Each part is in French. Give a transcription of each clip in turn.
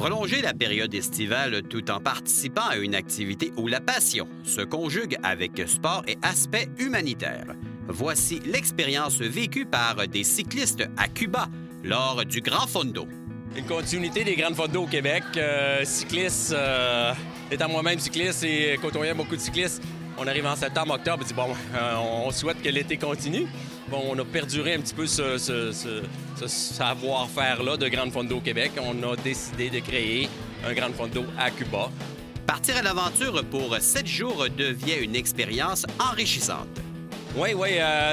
Prolonger la période estivale tout en participant à une activité où la passion se conjugue avec sport et aspect humanitaire. Voici l'expérience vécue par des cyclistes à Cuba lors du Grand Fondo. Une continuité des grandes fondos au Québec. Cycliste, étant moi-même cycliste et côtoyant beaucoup de cyclistes, on arrive en septembre, octobre, on dit bon, on souhaite que l'été continue. Bon, on a perduré un petit peu ce savoir-faire-là de Grande Fondo au Québec. On a décidé de créer un Grande Fondo à Cuba. Partir à l'aventure pour 7 jours devient une expérience enrichissante. Oui,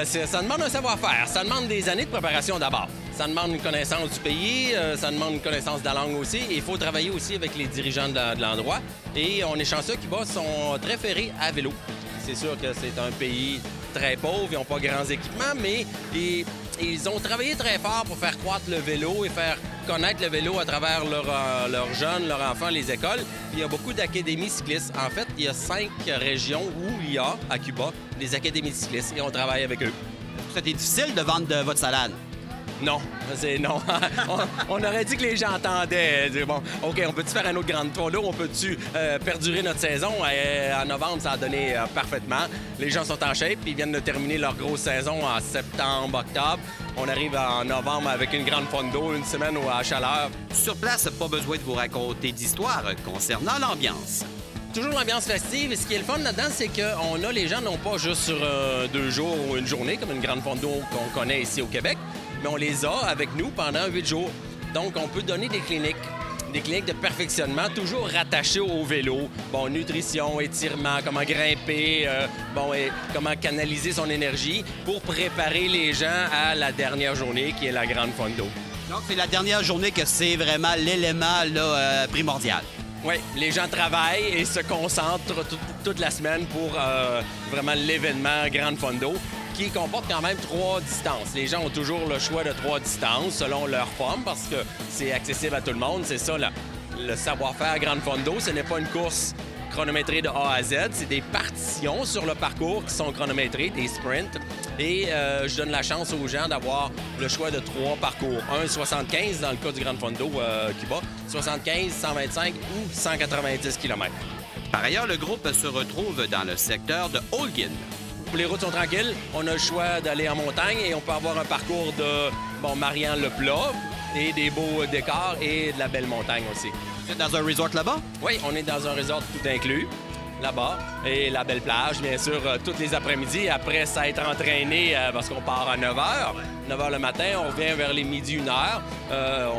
ça demande un savoir-faire. Ça demande des années de préparation d'abord. Ça demande une connaissance du pays, ça demande une connaissance de la langue aussi. Il faut travailler aussi avec les dirigeants de l'endroit. Et on est chanceux, Cuba sont très ferrés à vélo. C'est sûr que c'est un pays très pauvre, ils n'ont pas grands équipements, mais ils ont travaillé très fort pour faire croître le vélo et faire connaître le vélo à travers leurs jeunes, leurs enfants, les écoles. Il y a beaucoup d'académies cyclistes. En fait, il y a 5 régions où il y a, à Cuba, des académies cyclistes et on travaille avec eux. C'était difficile de vendre de votre salade. Non, non. on aurait dit que les gens entendaient. Dire, bon, OK, on peut-tu faire un autre Grand Fondo? On peut-tu perdurer notre saison? En novembre, ça a donné parfaitement. Les gens sont en shape, ils viennent de terminer leur grosse saison en septembre, octobre. On arrive en novembre avec une Grande Fondo, une semaine à chaleur. Sur place, pas besoin de vous raconter d'histoire concernant l'ambiance. Toujours l'ambiance festive. Et ce qui est le fun là-dedans, c'est qu'on a les gens non pas juste sur 2 jours ou une journée, comme une Grande Fondo qu'on connaît ici au Québec, mais on les a avec nous pendant 8 jours. Donc, on peut donner des cliniques de perfectionnement, toujours rattachées au vélo. Bon, nutrition, étirement, comment grimper, et comment canaliser son énergie pour préparer les gens à la dernière journée, qui est la Grande Fondo. Donc, c'est la dernière journée que c'est vraiment l'élément primordial. Oui, les gens travaillent et se concentrent toute la semaine pour vraiment l'événement Grande Fondo, qui comporte quand même 3 distances. Les gens ont toujours le choix de 3 distances selon leur forme parce que c'est accessible à tout le monde. C'est ça, le savoir-faire Grande Fondo. Ce n'est pas une course chronométrée de A à Z. C'est des partitions sur le parcours qui sont chronométrées, des sprints. Et je donne la chance aux gens d'avoir le choix de 3 parcours. Un 75 dans le cas du Grande Fondo Cuba, 75, 125 ou 190 km. Par ailleurs, le groupe se retrouve dans le secteur de Holguín. Les routes sont tranquilles. On a le choix d'aller en montagne et on peut avoir un parcours de Marianne-le-Plat et des beaux décors et de la belle montagne aussi. Vous êtes dans un resort là-bas? Oui, on est dans un resort tout inclus, là-bas. Et la belle plage, bien sûr, tous les après-midi, après s'être entraîné, parce qu'on part à 9 h. 9 h le matin, on revient vers les midi, 1 h.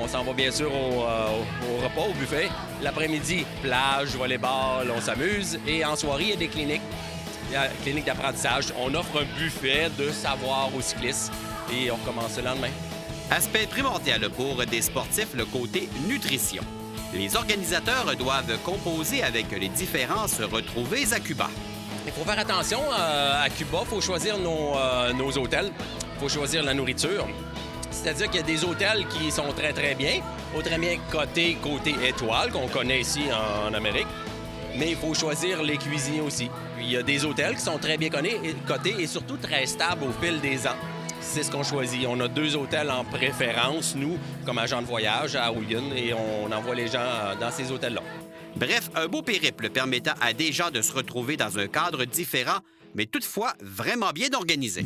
On s'en va bien sûr au repas, au buffet. L'après-midi, plage, volleyball, on s'amuse. Et en soirée, il y a des cliniques. Il y a une clinique d'apprentissage. On offre un buffet de savoir aux cyclistes et on recommence le lendemain. Aspect primordial pour des sportifs, le côté nutrition. Les organisateurs doivent composer avec les différences retrouvées à Cuba. Il faut faire attention à Cuba. Il faut choisir nos hôtels. Il faut choisir la nourriture. C'est-à-dire qu'il y a des hôtels qui sont très, très bien. Très bien côté étoile, qu'on connaît ici en Amérique. Mais il faut choisir les cuisiniers aussi. Il y a des hôtels qui sont très bien cotés et surtout très stables au fil des ans. C'est ce qu'on choisit. On a 2 hôtels en préférence, nous, comme agents de voyage à Holguín, et on envoie les gens dans ces hôtels-là. Bref, un beau périple permettant à des gens de se retrouver dans un cadre différent, mais toutefois vraiment bien organisé.